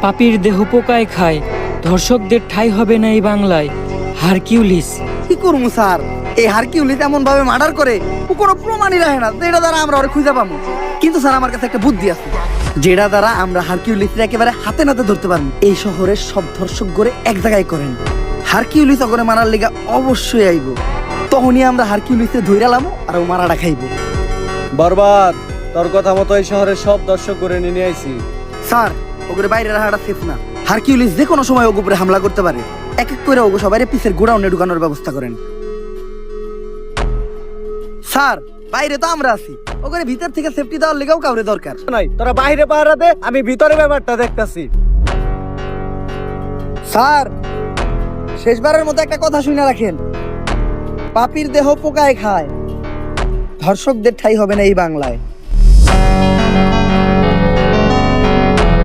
পাপীর দেহ পোকায় খায়, ধর্ষকদের ঠাঁই হবে না এই বাংলায়। হারকিউলিস। কি করবো স্যার? এই হারকিউলিস এমন ভাবে মার্ডার করে ও কোনো প্রমাণই রাখে না, যেটা দ্বারা আমরা ওরে খুঁজে পাবো। কিন্তু স্যার আমার কাছে একটা বুদ্ধি আছে, যেটা দ্বারা আমরা হারকিউলিসকে একেবারে হাতে নাতে ধরতে পারবো। এই শহরের সব ধর্ষক করে এক জায়গায় করেন, হারকিউলিস ওখানে মারার লিগা অবশ্যই আইব। তখনই আমরা হারকিউলিসে ধইরালাম আর ও মারাটা খাইব। বরবাদ, তোর কথা মতো এই শহরের সব দর্শক করে নিয়ে আইছি। স্যার, ওগুলো বাইরে রাখাটা সেফ না। হারকিউলিস যে কোনো সময় ওগুলো উপরে হামলা করতে পারে। এক এক করে ওগো সবাই পিসের গোডাউনে ঢুকানোর ব্যবস্থা করেন। স্যার, বাইরে তো আমরা আছি, ওখানে ভিতর থেকে সেফটি দেওয়ার লেগেও কাউরে দরকার নাই, তোরা বাইরে পাহারা দে, আমি ভিতরে ব্যাপারটা দেখতাছি। স্যার, শেষবারের মতো একটা কথা শুনে রাখেন, পাপীর দেহ পোকায় খায়, ধর্ষকদের ঠাঁই হবে না এই বাংলায়।